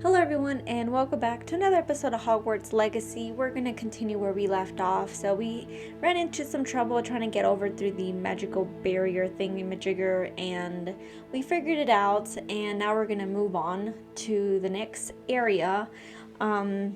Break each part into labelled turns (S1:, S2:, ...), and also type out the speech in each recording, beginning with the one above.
S1: Hello everyone and welcome back to another episode of Hogwarts Legacy. We're going to continue where we left off. So we ran into some trouble trying to get over through the magical barrier thingy-majigger and we figured it out, and now we're going to move on to the next area. I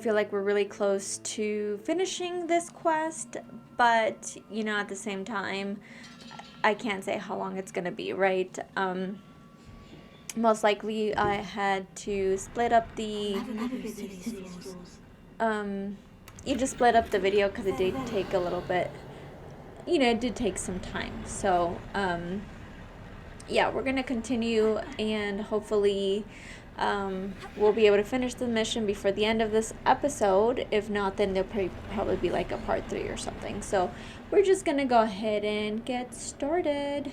S1: feel like we're really close to finishing this quest, but at the same time I can't say how long it's going to be, right? Most likely I had to split up the you just split up the video because it did take a little bit, it did take some time. So yeah, we're gonna continue and hopefully we'll be able to finish the mission before the end of this episode. If not, then there'll probably be like a part 3 or something. So we're just gonna go ahead and get started.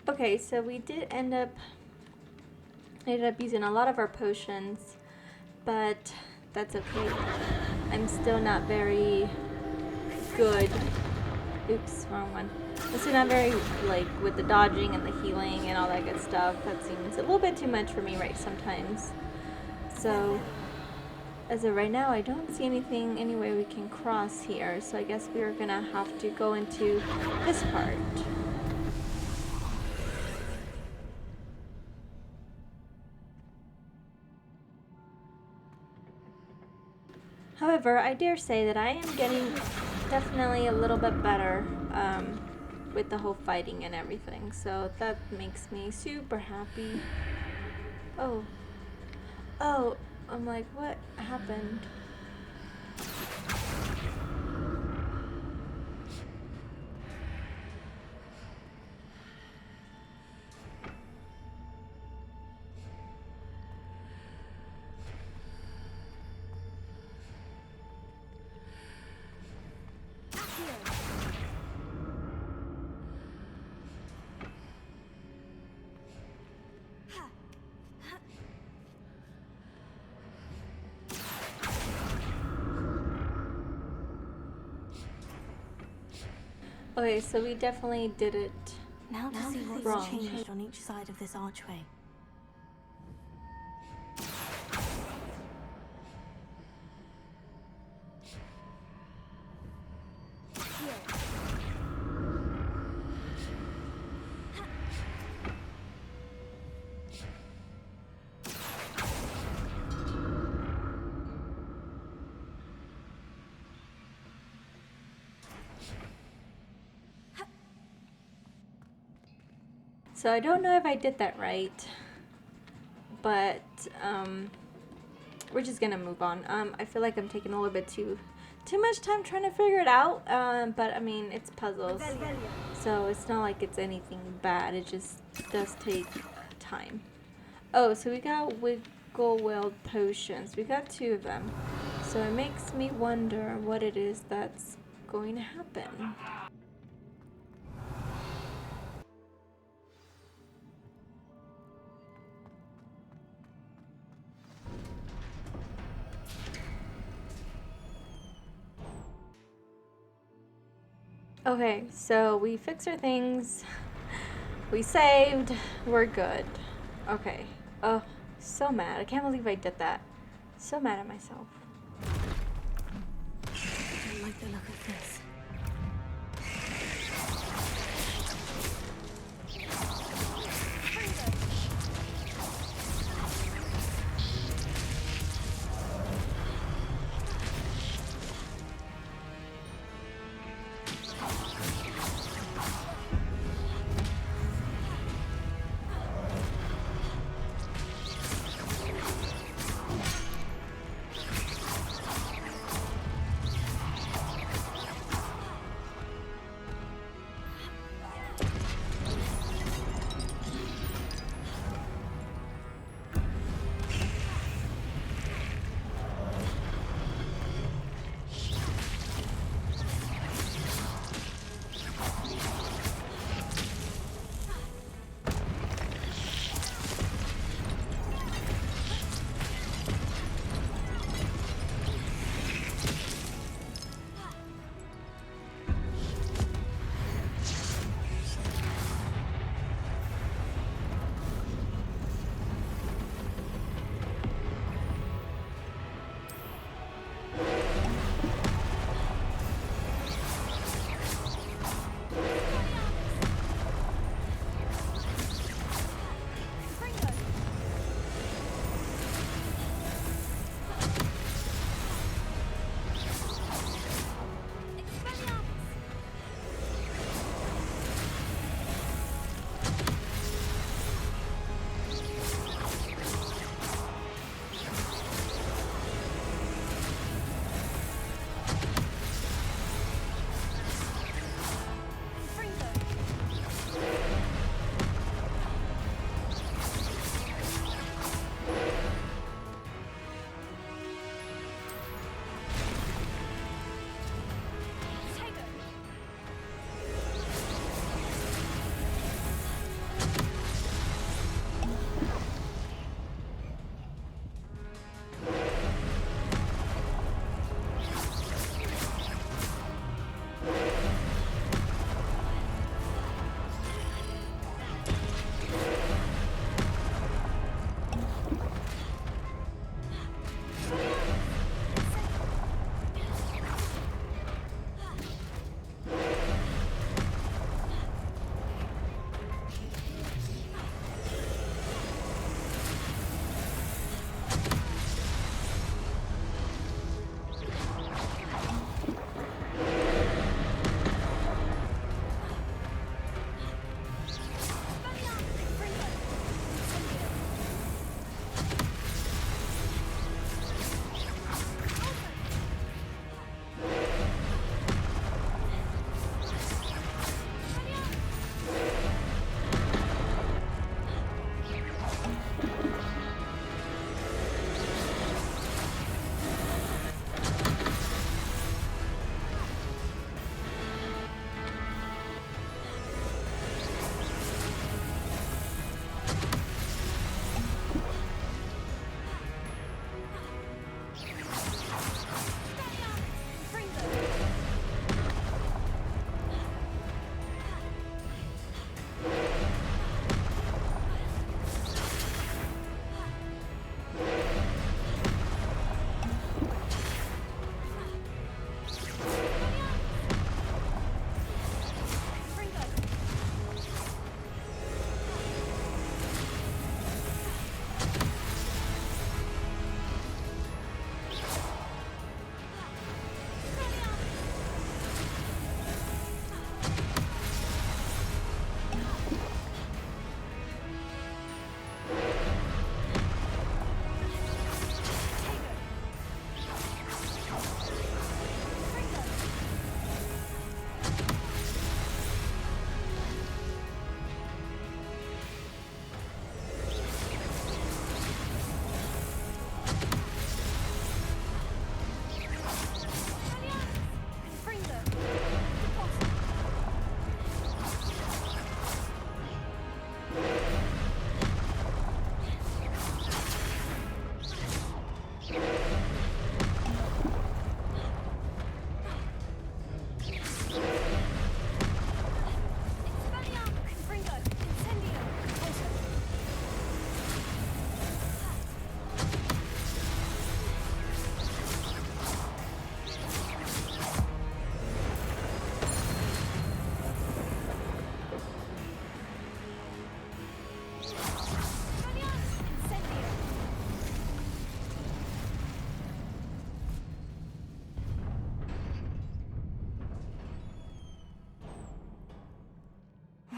S1: Okay, so we did ended up using a lot of our potions, but that's okay. I'm still not very good. Oops, wrong one. I'm still not very, with the dodging and the healing and all that good stuff. That seems a little bit too much for me right sometimes. So as of right now, I don't see any way we can cross here. So I guess we're gonna have to go into this part. However, I dare say that I am getting definitely a little bit better with the whole fighting and everything. So that makes me super happy. Oh, I'm like, what happened? Okay, so we definitely did it
S2: Now to see what's changed on each side of this archway.
S1: So I don't know if I did that right, but we're just gonna move on. I feel like I'm taking a little bit too much time trying to figure it out, but I mean, it's puzzles, so it's not like it's anything bad. It just does take time. Oh, so we got wiggle weld potions. We got 2 of them, so it makes me wonder what it is that's going to happen. Okay, so we fixed our things. We saved. We're good. Okay. Oh, so mad. I can't believe I did that. So mad at myself.
S2: I don't like the look of this.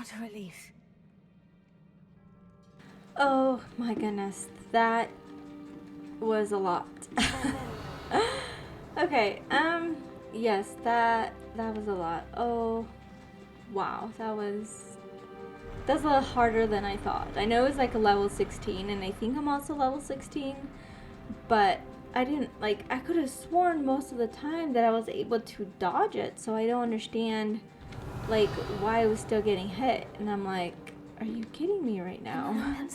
S2: What a relief.
S1: Oh my goodness, that was a lot. Okay, yes, that was a lot. Oh, wow, that's a little harder than I thought. I know it's like a level 16, and I think I'm also level 16, but I didn't, like, I could have sworn most of the time that I was able to dodge it, so I don't understand, like, why I was still getting hit. And I'm like, are you kidding me right now?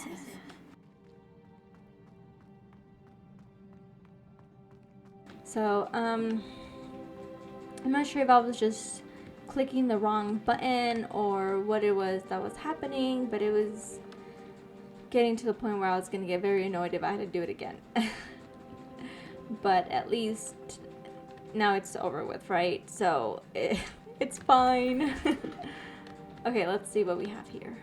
S1: So, I'm not sure if I was just clicking the wrong button or what it was that was happening, but it was getting to the point where I was going to get very annoyed if I had to do it again. But at least now it's over with, right? So it's fine. Okay, let's see what we have here.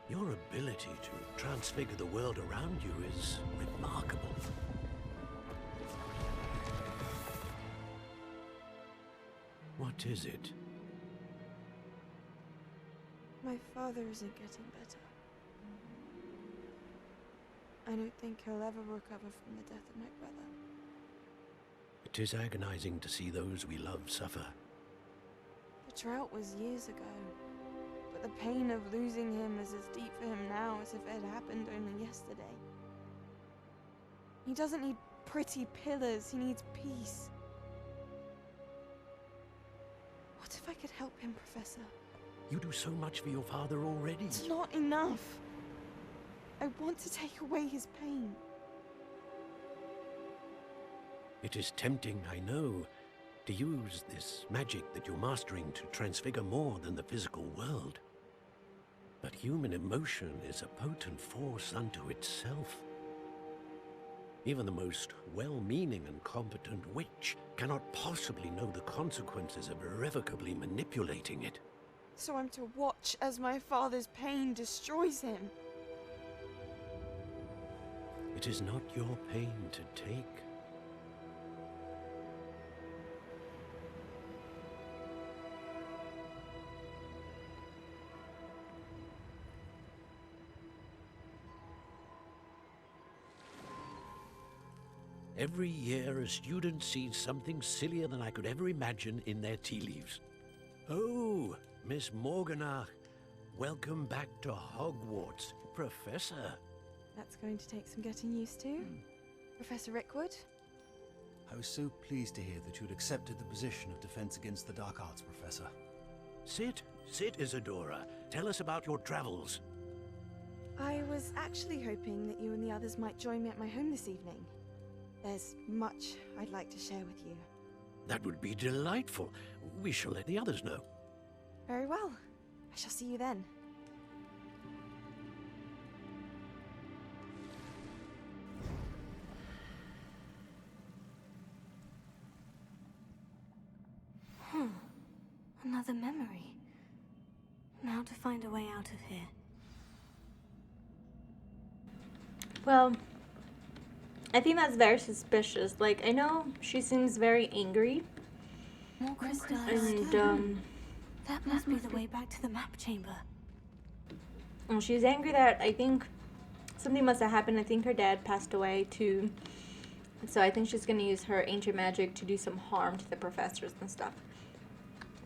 S3: Your ability to transfigure the world around you is remarkable. What is it?
S4: My father isn't getting better. I don't think he'll ever recover from the death of my brother.
S3: It is agonizing to see those we love suffer.
S4: The drought was years ago, but the pain of losing him is as deep for him now as if it had happened only yesterday. He doesn't need pretty pillars, he needs peace. What if I could help him, Professor?
S3: You do so much for your father already.
S4: It's not enough. I want to take away his pain.
S3: It is tempting, I know, to use this magic that you're mastering to transfigure more than the physical world. But human emotion is a potent force unto itself. Even the most well-meaning and competent witch cannot possibly know the consequences of irrevocably manipulating it.
S4: So I'm to watch as my father's pain destroys him.
S3: It is not your pain to take. Every year, a student sees something sillier than I could ever imagine in their tea leaves. Oh, Miss Morganach, welcome back to Hogwarts, Professor.
S4: That's going to take some getting used to. Professor Rickwood?
S5: I was so pleased to hear that you'd accepted the position of Defense Against the Dark Arts, Professor.
S3: Sit, Isadora. Tell us about your travels.
S4: I was actually hoping that you and the others might join me at my home this evening. There's much I'd like to share with you.
S3: That would be delightful. We shall let the others know.
S4: Very well. I shall see you then.
S2: Another memory. Now to find a way out of here.
S1: Well, I think that's very suspicious. Like, I know she seems very angry,
S2: More crystals.
S1: and
S2: That must be the way back to the map chamber.
S1: and she's angry that I think something must have happened. I think her dad passed away too, so I think she's gonna use her ancient magic to do some harm to the professors and stuff.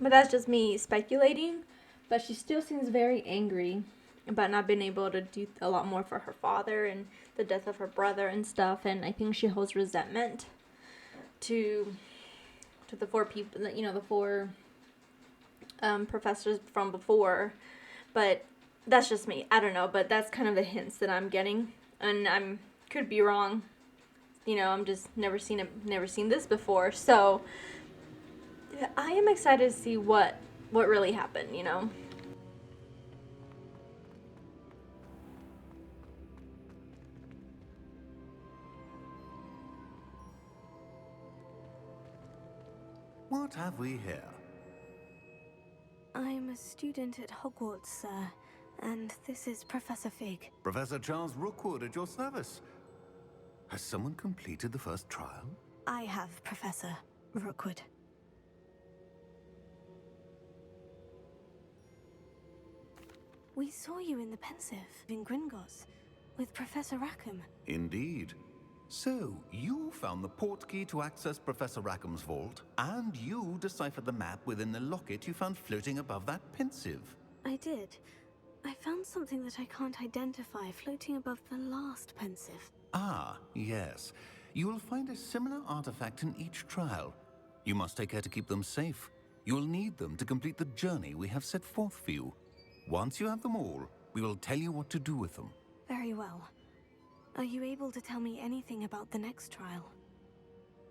S1: But that's just me speculating. But she still seems very angry about not being able to do a lot more for her father and the death of her brother and stuff. And I think she holds resentment to the four people, the four professors from before, but that's just me. I don't know, but that's kind of the hints that I'm getting, and I'm could be wrong. I'm just never seen this before, so I am excited to see what really happened.
S5: What have we here?
S2: I'm a student at Hogwarts, sir, and this is Professor Fig.
S5: Professor Charles Rookwood at your service. Has someone completed the first trial?
S2: I have, Professor Rookwood. We saw you in the Pensive in Gringotts with Professor Rackham.
S5: Indeed. So, you found the portkey to access Professor Rackham's vault, and you deciphered the map within the locket you found floating above that Pensive.
S2: I did. I found something that I can't identify floating above the last Pensive.
S5: Ah, yes. You will find a similar artifact in each trial. You must take care to keep them safe. You will need them to complete the journey we have set forth for you. Once you have them all, we will tell you what to do with them.
S2: Very well. Are you able to tell me anything about the next trial?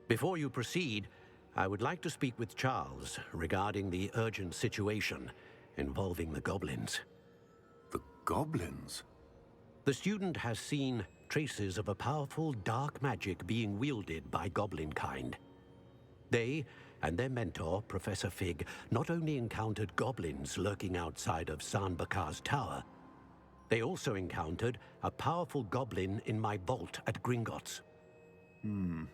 S3: Before you proceed, I would like to speak with Charles regarding the urgent situation involving the goblins.
S5: The goblins?
S3: The student has seen traces of a powerful dark magic being wielded by goblin kind. They and their mentor, Professor Fig, not only encountered goblins lurking outside of San Bakar's tower, they also encountered a powerful goblin in my vault at Gringotts.
S5: I'm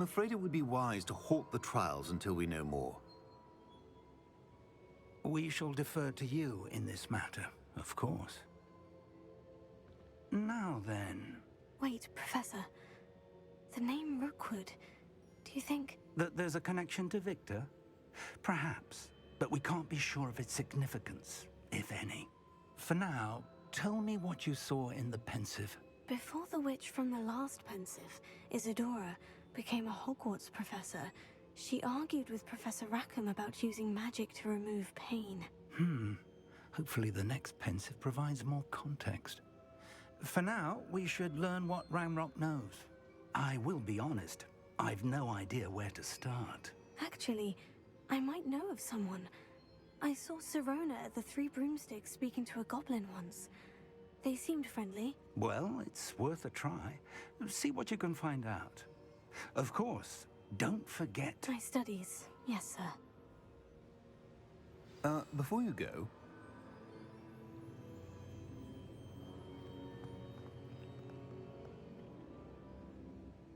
S5: afraid it would be wise to halt the trials until we know more.
S6: We shall defer to you in this matter, of course. Now then...
S2: Wait, Professor. The name Rookwood. Do you think...
S6: That there's a connection to Victor? Perhaps, but we can't be sure of its significance, if any. For now, tell me what you saw in the Pensive.
S2: Before the witch from the last Pensive, Isadora, became a Hogwarts professor, she argued with Professor Rackham about using magic to remove pain.
S6: Hopefully the next Pensive provides more context. For now, we should learn what Ramrock knows. I will be honest, I've no idea where to start.
S2: Actually, I might know of someone. I saw Sirona at the Three Broomsticks speaking to a goblin once. They seemed friendly.
S6: Well, it's worth a try. See what you can find out. Of course, don't forget...
S2: My studies, yes, sir.
S5: Before you go...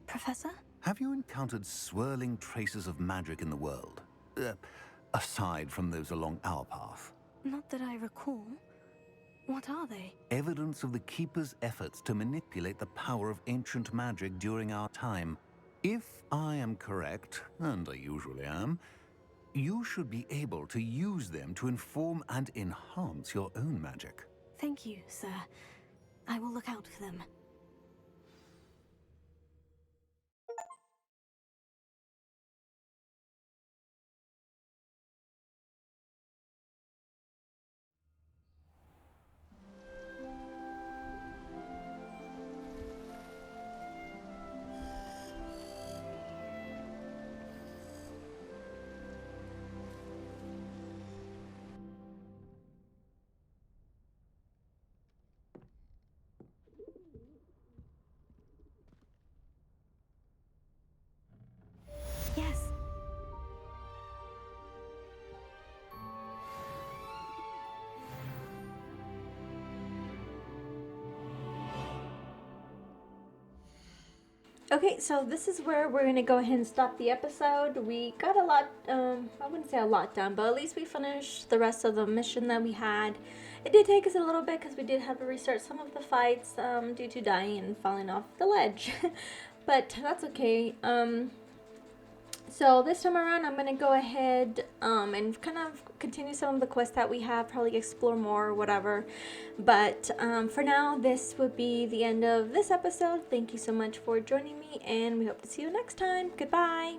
S2: Professor?
S5: Have you encountered swirling traces of magic in the world? Aside from those along our path?
S2: Not that I recall. What are they?
S5: Evidence of the Keeper's efforts to manipulate the power of ancient magic during our time. If I am correct, and I usually am, you should be able to use them to inform and enhance your own magic.
S2: Thank you, sir. I will look out for them. Yes.
S1: Okay, so this is where we're going to go ahead and stop the episode. We got a lot, I wouldn't say a lot done, but at least we finished the rest of the mission that we had. It did take us a little bit because we did have to restart some of the fights due to dying and falling off the ledge. But that's okay. So this time around, I'm going to go ahead and kind of continue some of the quests that we have, probably explore more or whatever. But for now, this would be the end of this episode. Thank you so much for joining me, and we hope to see you next time. Goodbye!